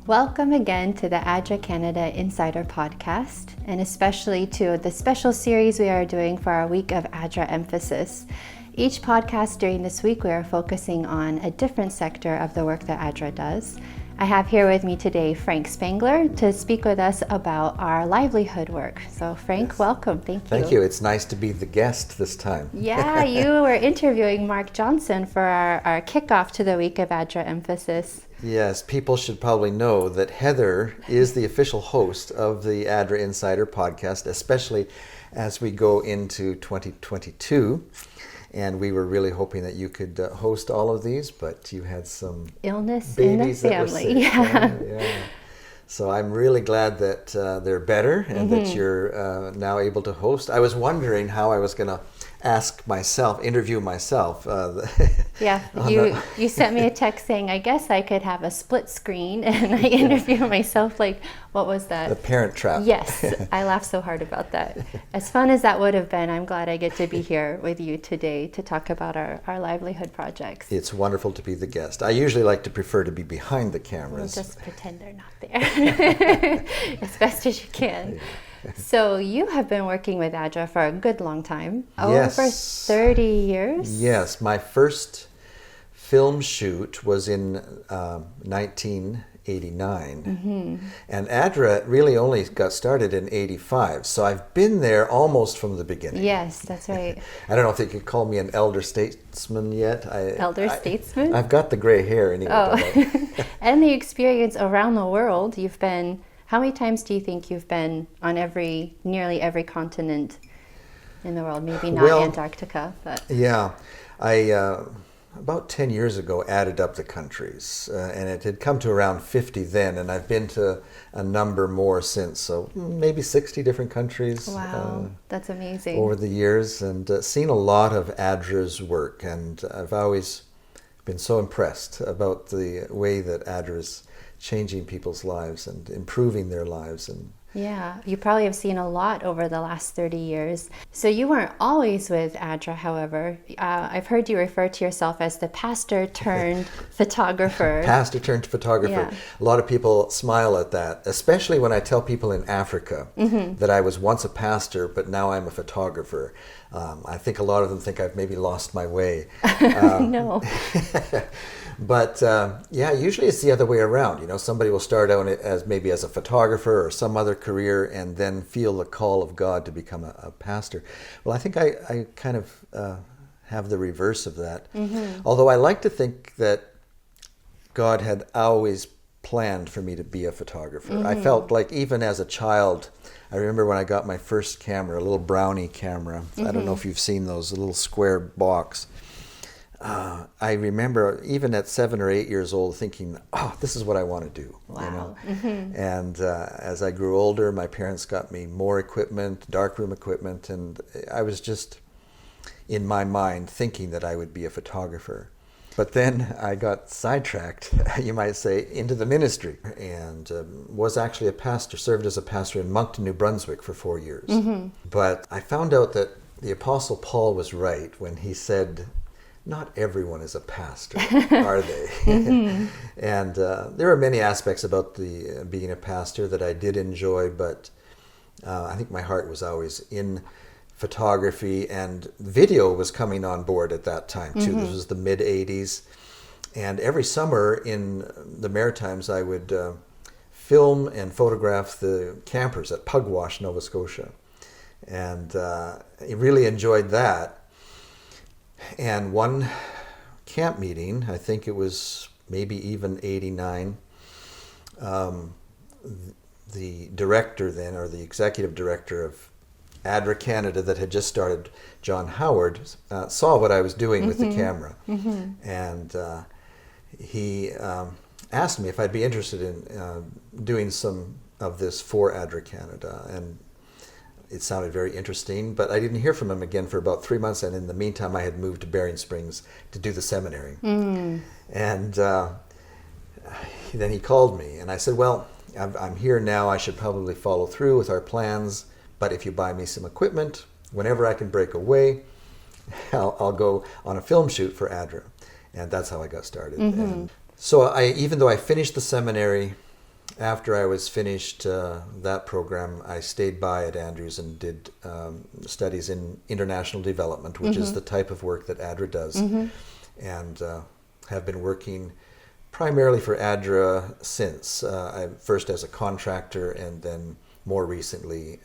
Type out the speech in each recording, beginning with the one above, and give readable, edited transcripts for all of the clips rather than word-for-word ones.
Welcome again to the ADRA Canada Insider podcast, and especially to the special series we are doing for our week of ADRA emphasis. Each podcast during this week, we are focusing on a different sector of the work that ADRA does. I have here with me today Frank Spangler to speak with us about our livelihood work. So Frank, Yes. welcome. Thank you. Thank you. It's nice to be the guest this time. Yeah, you were interviewing Mark Johnson for our kickoff to the week of ADRA emphasis. Yes, people should probably know that Heather is the official host of the ADRA Insider podcast, especially as we go into 2022. And we were really hoping that you could host all of these, but you had some Illness in the babies that were family. sick. Yeah. So I'm really glad that they're better and that you're now able to host. I was wondering how I was going to interview myself. Yeah, you sent me a text saying, I guess I could have a split screen and I interview myself. Like, what was that? The Parent Trap. Yes, I laughed so hard about that. As fun as that would have been, I'm glad I get to be here with you today to talk about our livelihood projects. It's wonderful to be the guest. I usually like to prefer to be behind the We'll cameras. just pretend they're not there as best as you can. So you have been working with ADRA for a good long time, Yes. over 30 years? Yes, my first film shoot was in 1989, and ADRA really only got started in 85, so I've been there almost from the beginning. Yes, that's right. I don't know if they could call me an elder statesman yet. Statesman? I've got the gray hair anyway. Oh, and the experience around the world. You've been, how many times do you think you've been on nearly every continent in the world? Maybe not Antarctica, but... Yeah, I about 10 years ago added up the countries, and it had come to around 50 then, and I've been to a number more since, so maybe 60 different countries. Wow, that's amazing. Over the years, and seen a lot of ADRA's work, and I've always been so impressed about the way that ADRA is changing people's lives and improving their lives. And yeah, you probably have seen a lot over the last 30 years. So you weren't always with ADRA, however. I've heard you refer to yourself as the pastor turned photographer. Pastor turned photographer. Yeah. A lot of people smile at that, especially when I tell people in Africa that I was once a pastor, but now I'm a photographer. I think a lot of them think I've maybe lost my way. No. But usually it's the other way around. You know, somebody will start out as maybe as a photographer or some other career and then feel the call of God to become a pastor. Well, I think I kind of have the reverse of that. Although I like to think that God had always planned for me to be a photographer. I felt like even as a child, I remember when I got my first camera, a little brownie camera. I don't know if you've seen those, a little square box. I remember even at 7 or 8 years old thinking, oh, this is what I want to do. Wow. You know? And as I grew older, my parents got me more equipment, darkroom equipment, and I was just in my mind thinking that I would be a photographer. But then I got sidetracked, you might say, into the ministry, and was actually a pastor, served as a pastor in Moncton, New Brunswick for 4 years. But I found out that the Apostle Paul was right when he said, not everyone is a pastor, are they? And there are many aspects about being a pastor that I did enjoy, but I think my heart was always in photography, and video was coming on board at that time too. This was the mid-'80s, and every summer in the Maritimes I would film and photograph the campers at Pugwash, Nova Scotia, and I really enjoyed that. And one camp meeting, I think it was maybe even 89, the director then, or the executive director of ADRA Canada that had just started, John Howard, saw what I was doing with the camera. And he asked me if I'd be interested in doing some of this for ADRA Canada. And it sounded very interesting, but I didn't hear from him again for about 3 months, and in the meantime I had moved to Bering Springs to do the seminary. And then he called me, and I said, well, I'm here now, I should probably follow through with our plans, but if you buy me some equipment, whenever I can break away, I'll go on a film shoot for ADRA. And that's how I got started. And so even though I finished the seminary, after I was finished that program, I stayed by at Andrews and did studies in international development, which is the type of work that ADRA does, and have been working primarily for ADRA since. First as a contractor, and then more recently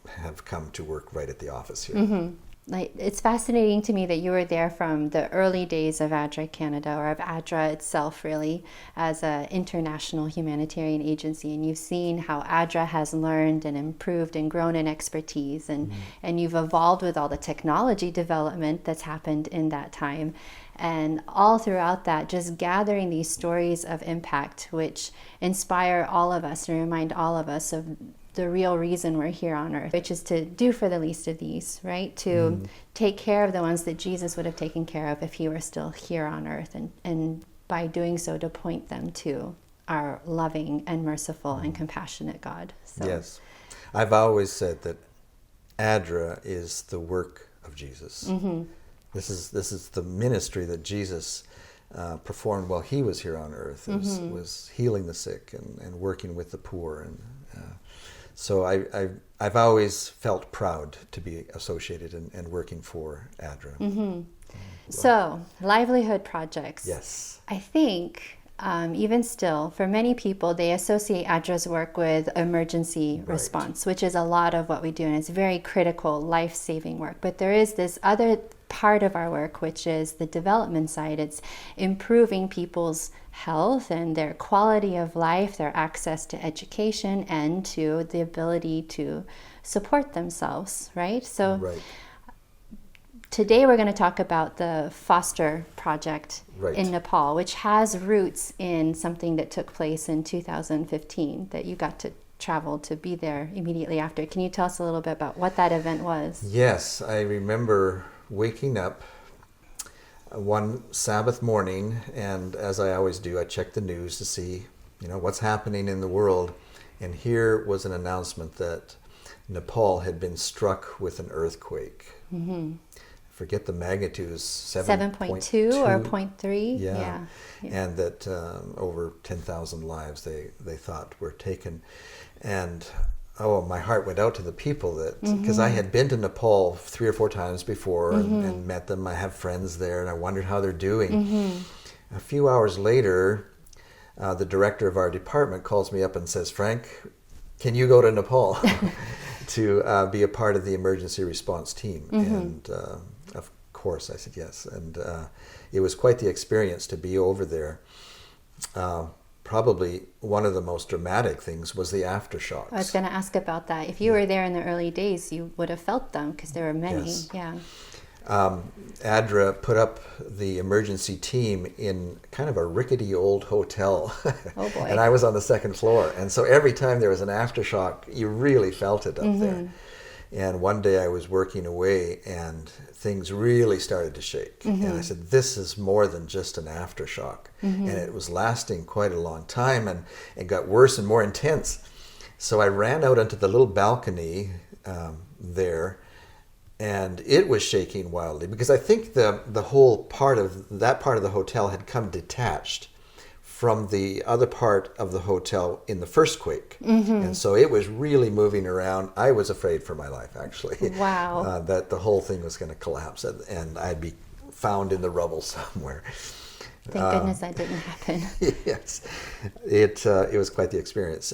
have come to work right at the office here. It's fascinating to me that you were there from the early days of ADRA Canada, or of ADRA itself, really, as an international humanitarian agency, and you've seen how ADRA has learned and improved and grown in expertise, and you've evolved with all the technology development that's happened in that time. And all throughout that, just gathering these stories of impact, which inspire all of us and remind all of us of the real reason we're here on earth, which is to do for the least of these, right? To take care of the ones that Jesus would have taken care of if he were still here on earth, and by doing so to point them to our loving and merciful and compassionate God. So. Yes. I've always said that ADRA is the work of Jesus. This is the ministry that Jesus performed while he was here on earth. Was healing the sick and working with the poor, and so I've always felt proud to be associated and working for ADRA. So, Livelihood Projects. Yes. I think, even still, for many people, they associate ADRA's work with emergency response, which is a lot of what we do, and it's very critical, life-saving work. But there is this other part of our work, which is the development side. It's improving people's health and their quality of life, their access to education, and to the ability to support themselves, right? So today we're going to talk about the Foster Project in Nepal, which has roots in something that took place in 2015 that you got to travel to be there immediately after. Can you tell us a little bit about what that event was? Yes, I remember waking up one Sabbath morning, and as I always do, I checked the news to see, what's happening in the world. And here was an announcement that Nepal had been struck with an earthquake. Forget the magnitude, 7.2 or 0.3. Yeah. And that over 10,000 lives they thought were taken. And my heart went out to the people, that because I had been to Nepal 3 or 4 times before and met them. I have friends there, and I wondered how they're doing. A few hours later, the director of our department calls me up and says, "Frank, can you go to Nepal to be a part of the emergency response team?" And of course I said yes, and it was quite the experience to be over there. Probably one of the most dramatic things was the aftershocks. I was going to ask about that. If you were there in the early days, you would have felt them, because there were many. Yes. Yeah. ADRA put up the emergency team in kind of a rickety old hotel. Oh boy. And I was on the second floor. And so every time there was an aftershock, you really felt it up there. And one day I was working away, and things really started to shake. And I said, this is more than just an aftershock. And it was lasting quite a long time, and it got worse and more intense. So I ran out onto the little balcony there, and it was shaking wildly, because I think the whole part of the hotel had come detached from the other part of the hotel in the first quake. And so it was really moving around. I was afraid for my life, actually. Wow. That the whole thing was going to collapse, and I'd be found in the rubble somewhere. Thank goodness that didn't happen. Yes. It was quite the experience.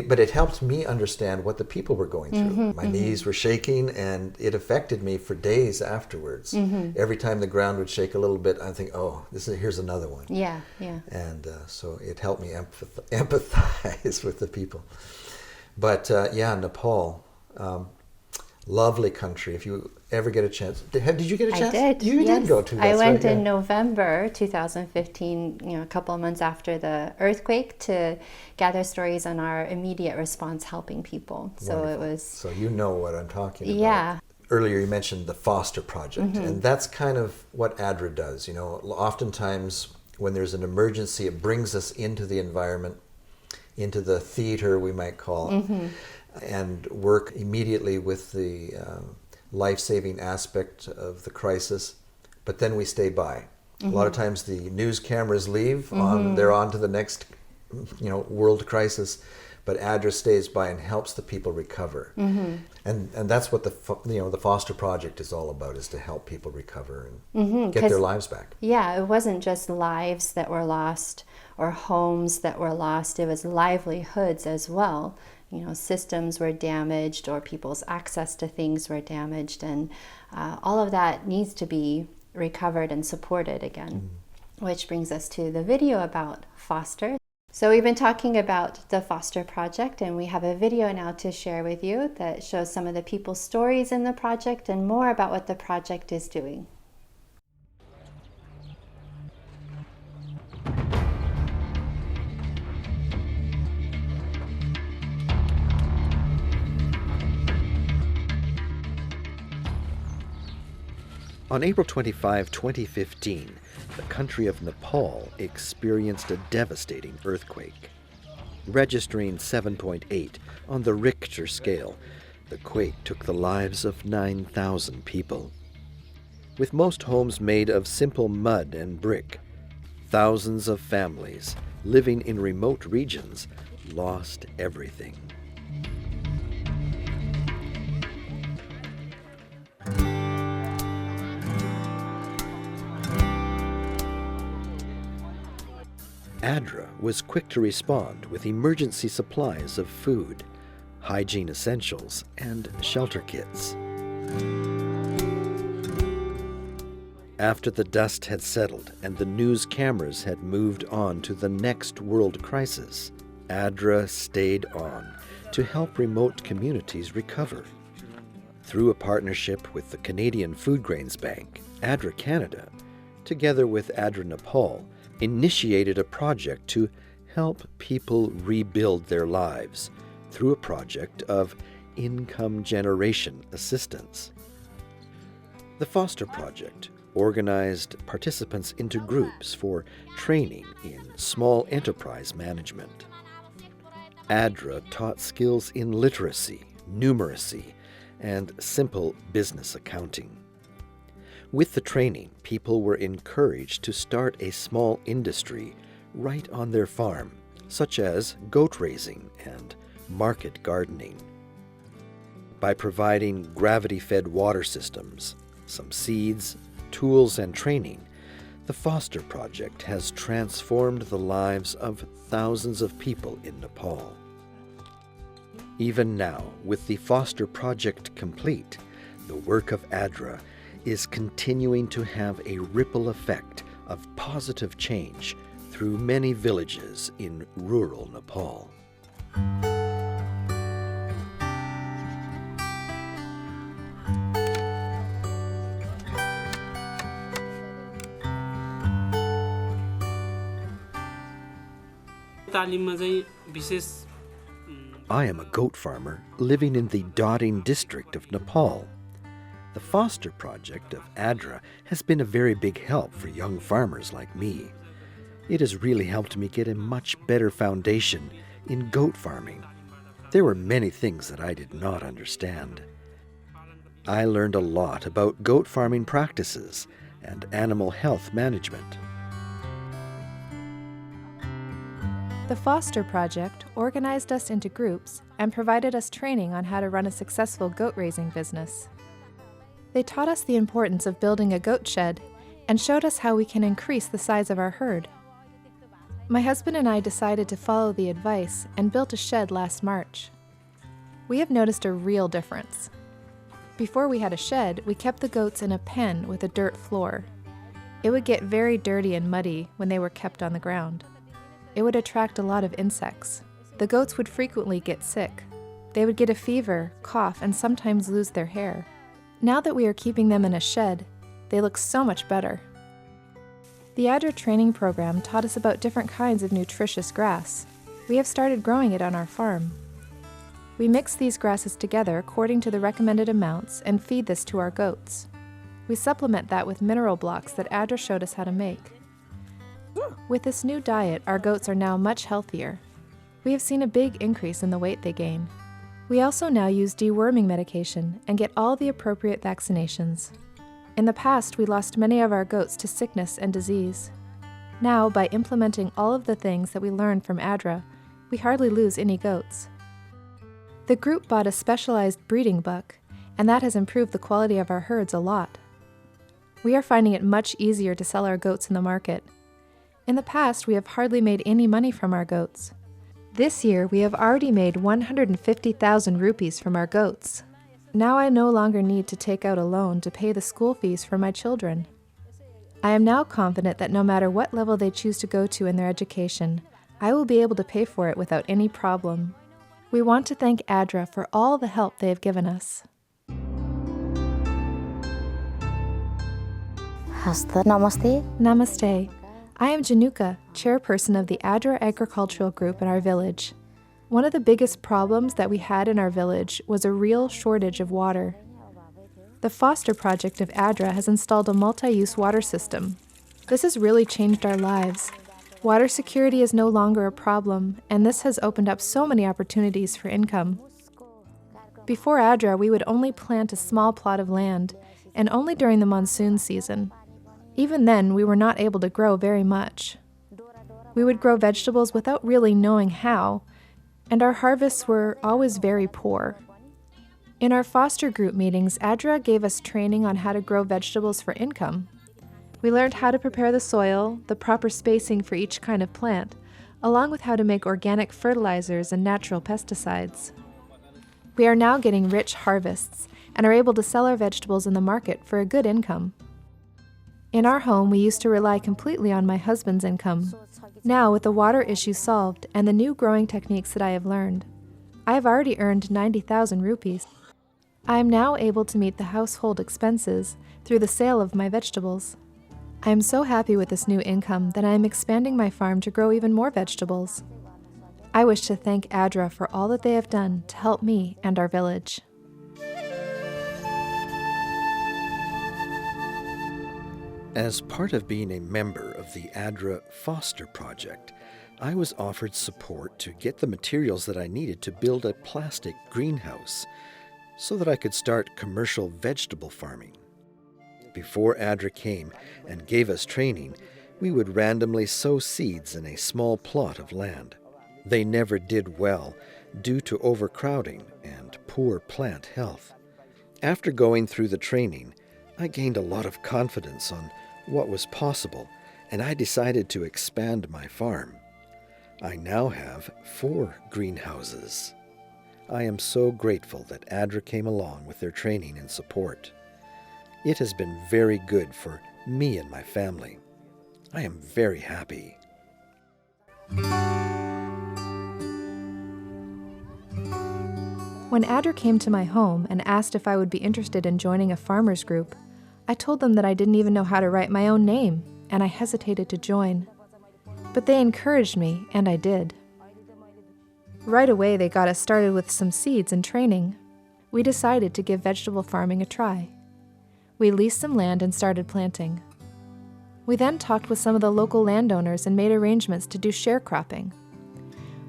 But it helped me understand what the people were going through. My knees were shaking, and it affected me for days afterwards. Every time the ground would shake a little bit, I'd think, here's another one. Yeah. And so it helped me empathize with the people. But Nepal, lovely country. If you ever get a chance. Did you get a chance? I did. You did go to. I went in November 2015, a couple of months after the earthquake, to gather stories on our immediate response helping people. So Wonderful. it was. So you know what I'm talking about. Yeah. Earlier you mentioned the Foster Project, and that's kind of what ADRA does. Oftentimes when there's an emergency, it brings us into the environment, into the theater, we might call, and work immediately with the life-saving aspect of the crisis, but then we stay by. A lot of times the news cameras leave, they're on to the next world crisis, but ADRA stays by and helps the people recover. Mm-hmm. And that's what the Foster Project is all about, is to help people recover and get their lives back. Yeah, it wasn't just lives that were lost or homes that were lost, it was livelihoods as well. Systems were damaged or people's access to things were damaged, and all of that needs to be recovered and supported again. Which brings us to the video about Foster. So we've been talking about the Foster Project, and we have a video now to share with you that shows some of the people's stories in the project and more about what the project is doing. On April 25, 2015, the country of Nepal experienced a devastating earthquake. Registering 7.8 on the Richter scale, the quake took the lives of 9,000 people. With most homes made of simple mud and brick, thousands of families living in remote regions lost everything. ADRA was quick to respond with emergency supplies of food, hygiene essentials, and shelter kits. After the dust had settled and the news cameras had moved on to the next world crisis, ADRA stayed on to help remote communities recover. Through a partnership with the Canadian Food Grains Bank, ADRA Canada, together with ADRA Nepal, initiated a project to help people rebuild their lives through a project of income generation assistance. The Foster Project organized participants into groups for training in small enterprise management. ADRA taught skills in literacy, numeracy, and simple business accounting. With the training, people were encouraged to start a small industry right on their farm, such as goat raising and market gardening. By providing gravity-fed water systems, some seeds, tools, and training, the Foster Project has transformed the lives of thousands of people in Nepal. Even now, with the Foster Project complete, the work of ADRA is continuing to have a ripple effect of positive change through many villages in rural Nepal. I am a goat farmer living in the Dotting district of Nepal. The Foster Project of ADRA has been a very big help for young farmers like me. It has really helped me get a much better foundation in goat farming. There were many things that I did not understand. I learned a lot about goat farming practices and animal health management. The Foster Project organized us into groups and provided us training on how to run a successful goat raising business. They taught us the importance of building a goat shed and showed us how we can increase the size of our herd. My husband and I decided to follow the advice and built a shed last March. We have noticed a real difference. Before we had a shed, we kept the goats in a pen with a dirt floor. It would get very dirty and muddy when they were kept on the ground. It would attract a lot of insects. The goats would frequently get sick. They would get a fever, cough, and sometimes lose their hair. Now that we are keeping them in a shed, they look so much better. The ADRA training program taught us about different kinds of nutritious grass. We have started growing it on our farm. We mix these grasses together according to the recommended amounts and feed this to our goats. We supplement that with mineral blocks that ADRA showed us how to make. With this new diet, our goats are now much healthier. We have seen a big increase in the weight they gain. We also now use deworming medication and get all the appropriate vaccinations. In the past, we lost many of our goats to sickness and disease. Now, by implementing all of the things that we learned from ADRA, we hardly lose any goats. The group bought a specialized breeding book, and that has improved the quality of our herds a lot. We are finding it much easier to sell our goats in the market. In the past, we have hardly made any money from our goats. This year, we have already made 150,000 rupees from our goats. Now I no longer need to take out a loan to pay the school fees for my children. I am now confident that no matter what level they choose to go to in their education, I will be able to pay for it without any problem. We want to thank ADRA for all the help they have given us. Namaste. Namaste. I am Januka, chairperson of the ADRA Agricultural Group in our village. One of the biggest problems that we had in our village was a real shortage of water. The Foster project of ADRA has installed a multi-use water system. This has really changed our lives. Water security is no longer a problem, and this has opened up so many opportunities for income. Before ADRA, we would only plant a small plot of land, and only during the monsoon season. Even then, we were not able to grow very much. We would grow vegetables without really knowing how, and our harvests were always very poor. In our foster group meetings, ADRA gave us training on how to grow vegetables for income. We learned how to prepare the soil, the proper spacing for each kind of plant, along with how to make organic fertilizers and natural pesticides. We are now getting rich harvests and are able to sell our vegetables in the market for a good income. In our home, we used to rely completely on my husband's income. Now, with the water issue solved and the new growing techniques that I have learned, I have already earned 90,000 rupees. I am now able to meet the household expenses through the sale of my vegetables. I am so happy with this new income that I am expanding my farm to grow even more vegetables. I wish to thank ADRA for all that they have done to help me and our village. As part of being a member of the ADRA Foster Project, I was offered support to get the materials that I needed to build a plastic greenhouse so that I could start commercial vegetable farming. Before ADRA came and gave us training, we would randomly sow seeds in a small plot of land. They never did well due to overcrowding and poor plant health. After going through the training, I gained a lot of confidence on what was possible, and I decided to expand my farm. I now have 4 greenhouses. I am so grateful that ADRA came along with their training and support. It has been very good for me and my family. I am very happy. When ADRA came to my home and asked if I would be interested in joining a farmers group, I told them that I didn't even know how to write my own name, and I hesitated to join. But they encouraged me, and I did. Right away, they got us started with some seeds and training. We decided to give vegetable farming a try. We leased some land and started planting. We then talked with some of the local landowners and made arrangements to do sharecropping.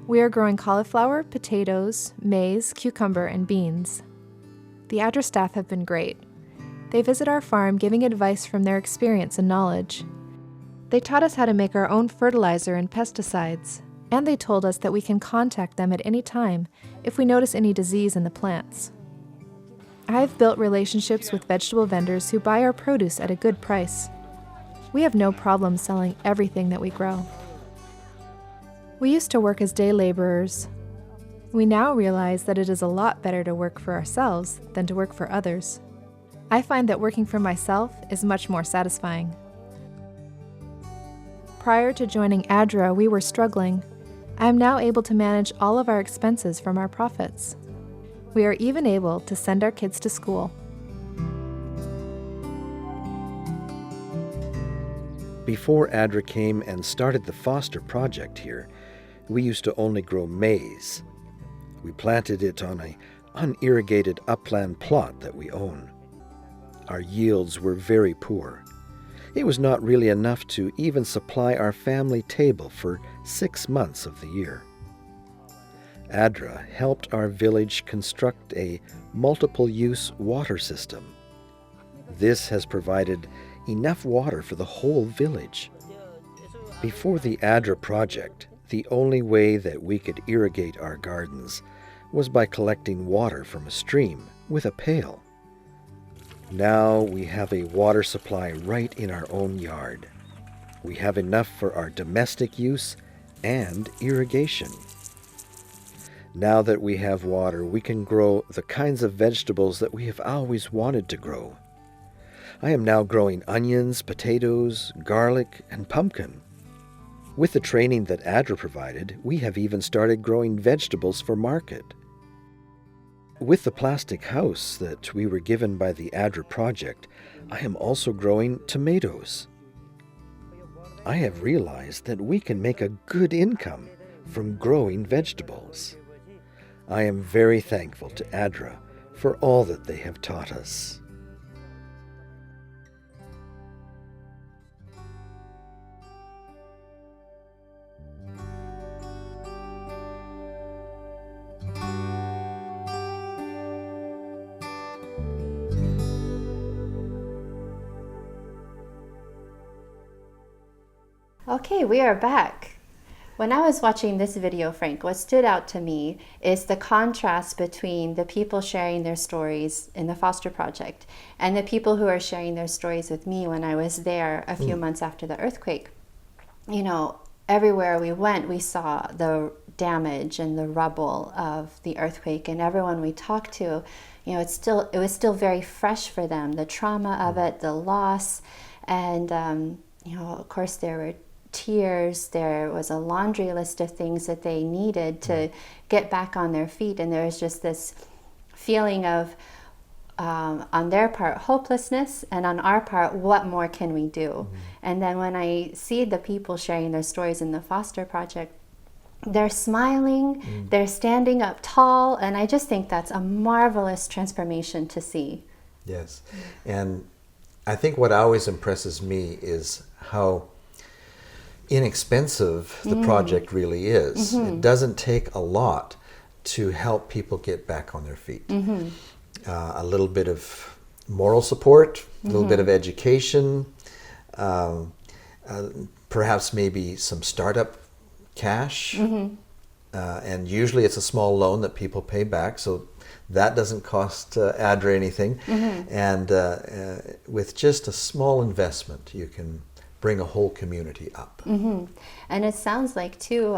We are growing cauliflower, potatoes, maize, cucumber, and beans. The ADRA staff have been great. They visit our farm giving advice from their experience and knowledge. They taught us how to make our own fertilizer and pesticides, and they told us that we can contact them at any time if we notice any disease in the plants. I have built relationships with vegetable vendors who buy our produce at a good price. We have no problem selling everything that we grow. We used to work as day laborers. We now realize that it is a lot better to work for ourselves than to work for others. I find that working for myself is much more satisfying. Prior to joining ADRA, we were struggling. I am now able to manage all of our expenses from our profits. We are even able to send our kids to school. Before ADRA came and started the Foster project here, we used to only grow maize. We planted it on an unirrigated upland plot that we own. Our yields were very poor. It was not really enough to even supply our family table for 6 months of the year. ADRA helped our village construct a multiple-use water system. This has provided enough water for the whole village. Before the ADRA project, the only way that we could irrigate our gardens was by collecting water from a stream with a pail. Now we have a water supply right in our own yard. We have enough for our domestic use and irrigation. Now that we have water, we can grow the kinds of vegetables that we have always wanted to grow. I am now growing onions, potatoes, garlic, and pumpkin. With the training that ADRA provided, we have even started growing vegetables for market. With the plastic house that we were given by the ADRA project, I am also growing tomatoes. I have realized that we can make a good income from growing vegetables. I am very thankful to ADRA for all that they have taught us. Okay, we are back. When I was watching this video, Frank, what stood out to me is the contrast between the people sharing their stories in the Foster Project and the people who are sharing their stories with me when I was there a few months after the earthquake. You know, everywhere we went, we saw the damage and the rubble of the earthquake, and everyone we talked to, you know, it was still very fresh for them, the trauma of it, the loss, and you know, of course there were tears, there was a laundry list of things that they needed to get back on their feet, and there was just this feeling of on their part hopelessness, and on our part, what more can we do? And then when I see the people sharing their stories in the Foster Project, they're smiling, they're standing up tall, and I just think that's a marvelous transformation to see. Yes, and I think what always impresses me is how inexpensive the project really is. It doesn't take a lot to help people get back on their feet. A little bit of moral support, a little bit of education, perhaps maybe some startup cash, and usually it's a small loan that people pay back, so that doesn't cost ADRA anything. And with just a small investment, you can bring a whole community up. And it sounds like too,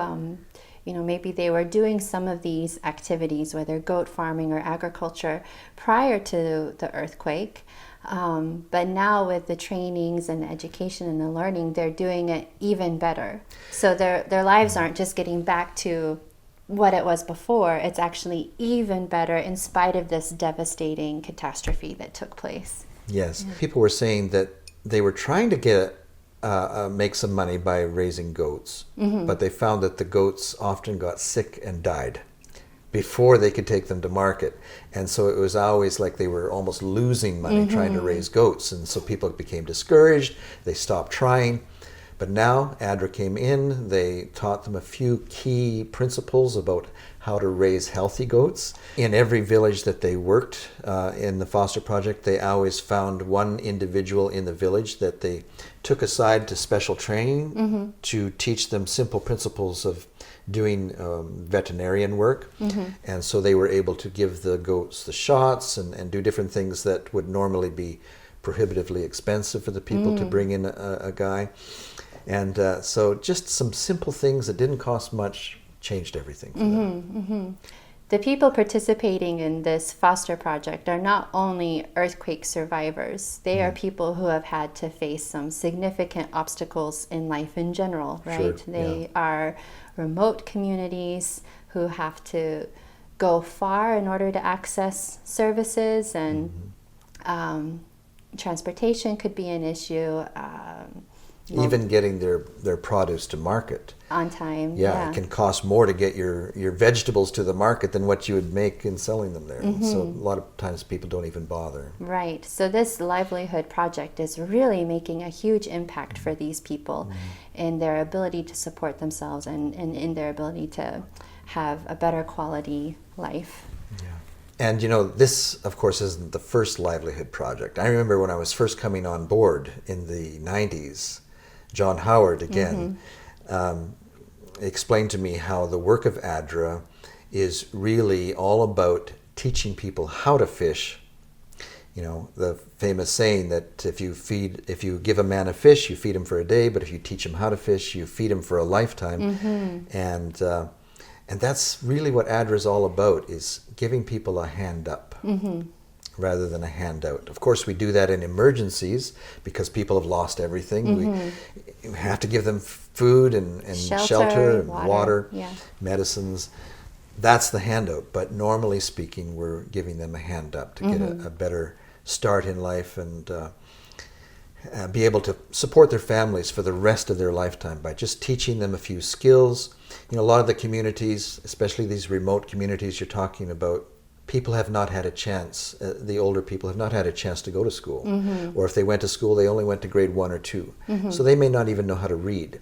you know, maybe they were doing some of these activities, whether goat farming or agriculture, prior to the earthquake. But now with the trainings and the education and the learning, they're doing it even better. So their lives aren't just getting back to what it was before, it's actually even better in spite of this devastating catastrophe that took place. Yes, people were saying that they were trying to make some money by raising goats, but they found that the goats often got sick and died before they could take them to market. And so it was always like they were almost losing money trying to raise goats. And so people became discouraged, they stopped trying. But now ADRA came in, they taught them a few key principles about how to raise healthy goats. In every village that they worked in the Foster Project, they always found one individual in the village that they took aside to special training to teach them simple principles of doing veterinarian work. And so they were able to give the goats the shots and do different things that would normally be prohibitively expensive for the people to bring in a guy. And so just some simple things that didn't cost much changed everything for them. The people participating in this Foster Project are not only earthquake survivors, they are people who have had to face some significant obstacles in life in general, right? They are remote communities who have to go far in order to access services, and transportation could be an issue. Even getting their produce to market on time. It can cost more to get your vegetables to the market than what you would make in selling them there. So a lot of times people don't even bother. Right. So this Livelihood Project is really making a huge impact for these people in their ability to support themselves and in their ability to have a better quality life. And you know, this of course isn't the first Livelihood Project. I remember when I was first coming on board in the 90s, John Howard again, explained to me how the work of ADRA is really all about teaching people how to fish. You know, the famous saying that if you give a man a fish, you feed him for a day, but if you teach him how to fish, you feed him for a lifetime. And that's really what ADRA is all about, is giving people a hand up rather than a handout. Of course, we do that in emergencies because people have lost everything. We have to give them food and shelter and water, medicines. That's the handout. But normally speaking, we're giving them a hand up to get a better start in life and be able to support their families for the rest of their lifetime by just teaching them a few skills. You know, a lot of the communities, especially these remote communities you're talking about, people have not had a chance, the older people have not had a chance to go to school. Or if they went to school, they only went to grade 1 or 2. So they may not even know how to read.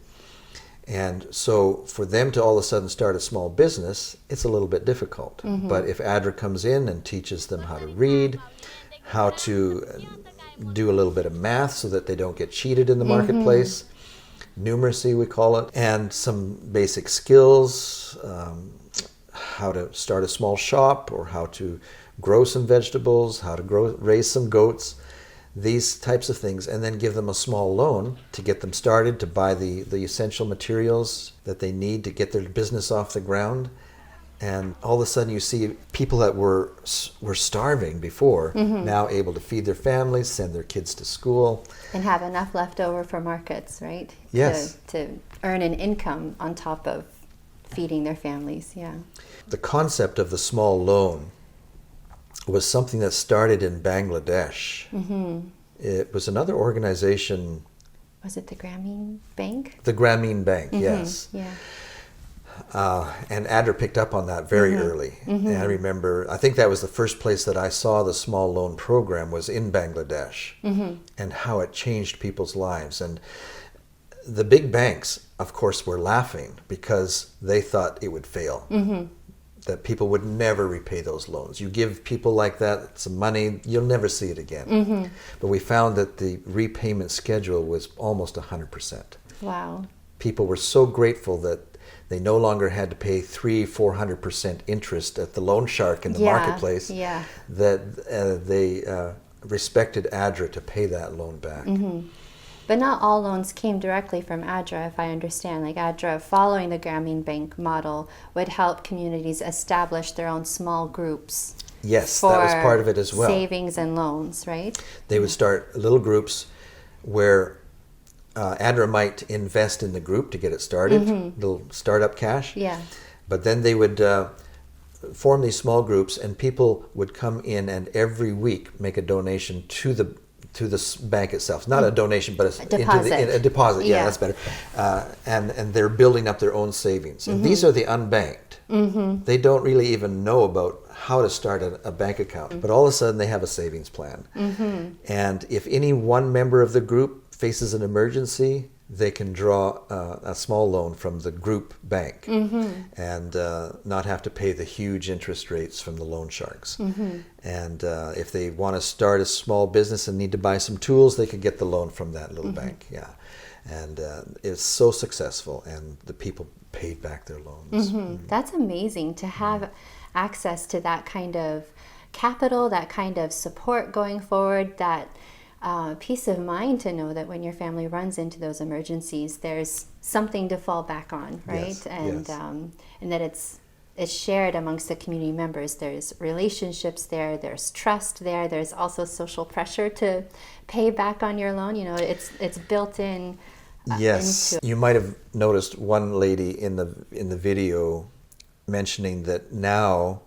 And so for them to all of a sudden start a small business, it's a little bit difficult. But if ADRA comes in and teaches them how to read, how to do a little bit of math so that they don't get cheated in the marketplace, numeracy we call it, and some basic skills, how to start a small shop or how to grow some vegetables, how to raise some goats, these types of things, and then give them a small loan to get them started, to buy the essential materials that they need to get their business off the ground. And all of a sudden you see people that were starving before now able to feed their families, send their kids to school. And have enough left over for markets, right? Yes. To earn an income on top of feeding their families, The concept of the small loan was something that started in Bangladesh. It was another organization. Was it the Grameen Bank? The Grameen Bank, yes. Yeah. And ADRA picked up on that very early. And I remember, I think that was the first place that I saw the small loan program was in Bangladesh, and how it changed people's lives. And the big banks, of course, were laughing because they thought it would fail, that people would never repay those loans. You give people like that some money, you'll never see it again. But we found that the repayment schedule was almost 100%. Wow. People were so grateful that they no longer had to pay 300-400% interest at the loan shark in the marketplace, that they respected ADRA to pay that loan back. But not all loans came directly from ADRA, if I understand. Like ADRA, following the Grameen Bank model, would help communities establish their own small groups. Yes, that was part of it as well. Savings and loans, right? They would start little groups where ADRA might invest in the group to get it started, little startup cash. But then they would form these small groups, and people would come in and every week make a donation to the bank itself. Not a donation, but a deposit. A deposit, that's better. And they're building up their own savings. And these are the unbanked. They don't really even know about how to start a bank account. But all of a sudden they have a savings plan. And if any one member of the group faces an emergency, they can draw a small loan from the group bank and not have to pay the huge interest rates from the loan sharks. And if they want to start a small business and need to buy some tools, they could get the loan from that little bank. And it's so successful, and the people paid back their loans. That's amazing to have access to that kind of capital, that kind of support going forward, that peace of mind to know that when your family runs into those emergencies, there's something to fall back on, right? And that it's shared amongst the community members. There's relationships there, there's trust there, there's also social pressure to pay back on your loan. You know, it's built in. Yes, you might have noticed one lady in the video mentioning that now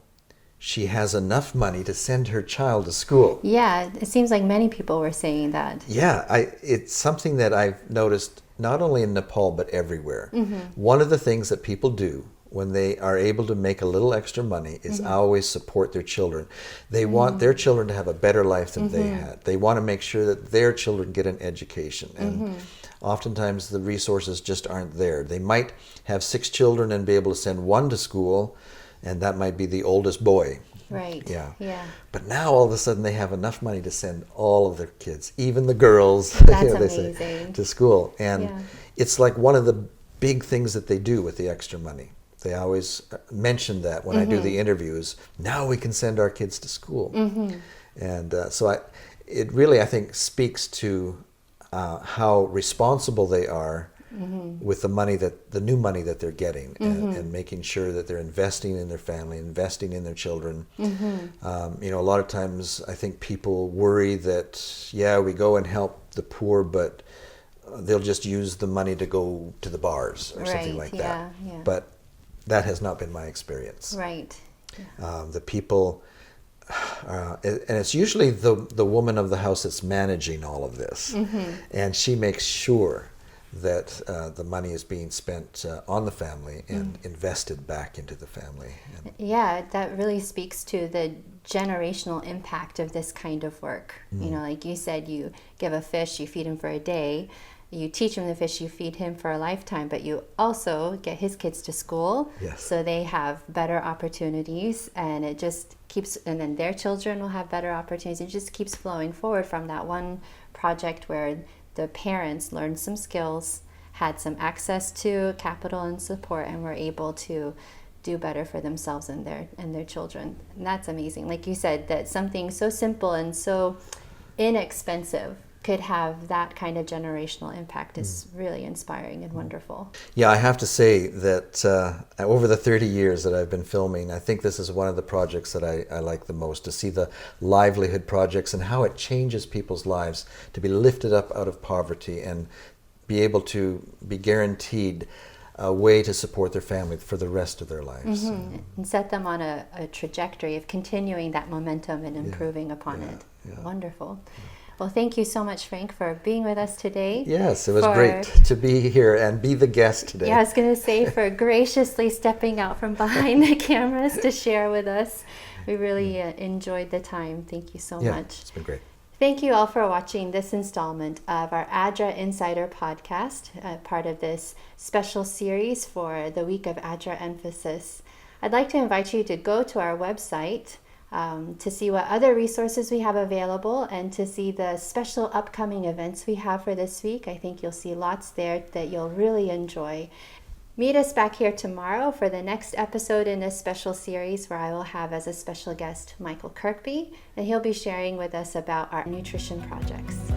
she has enough money to send her child to school. Yeah, it seems like many people were saying that. Yeah, it's something that I've noticed not only in Nepal but everywhere. One of the things that people do when they are able to make a little extra money is always support their children. They want their children to have a better life than they had. They want to make sure that their children get an education. And oftentimes the resources just aren't there. They might have 6 children and be able to send one to school, and that might be the oldest boy. Right. Yeah. But now all of a sudden they have enough money to send all of their kids, even the girls, That's they say, amazing. to school. And it's like one of the big things that they do with the extra money. They always mention that when I do the interviews. Now we can send our kids to school. And so it really, I think, speaks to how responsible they are with the new money that they're getting, and making sure that they're investing in their family, investing in their children. A lot of times I think people worry that, we go and help the poor, but they'll just use the money to go to the bars or something like that. But that has not been my experience. Right. The people, and it's usually the woman of the house that's managing all of this, and she makes sure that the money is being spent on the family and invested back into the family. That really speaks to the generational impact of this kind of work. Like you said, you give a fish, you feed him for a day. You teach him the fish, you feed him for a lifetime, but you also get his kids to school, so they have better opportunities, and it just keeps, and then their children will have better opportunities. It just keeps flowing forward from that one project where the parents learned some skills, had some access to capital and support, and were able to do better for themselves and their children. And that's amazing. Like you said, that something so simple and so inexpensive could have that kind of generational impact is really inspiring and wonderful. Yeah, I have to say that over the 30 years that I've been filming, I think this is one of the projects that I like the most, to see the Livelihood Projects and how it changes people's lives to be lifted up out of poverty and be able to be guaranteed a way to support their family for the rest of their lives. And set them on a trajectory of continuing that momentum and improving upon it. Wonderful. Well, thank you so much, Frank, for being with us today. Yes, it was great to be here and be the guest today. Yeah, I was going to say, for graciously stepping out from behind the cameras to share with us. We really enjoyed the time. Thank you so much. It's been great. Thank you all for watching this installment of our ADRA Insider podcast, part of this special series for the week of ADRA Emphasis. I'd like to invite you to go to our website to see what other resources we have available and to see the special upcoming events we have for this week. I think you'll see lots there that you'll really enjoy. Meet us back here tomorrow for the next episode in this special series, where I will have as a special guest Michael Grbic, and he'll be sharing with us about our nutrition projects.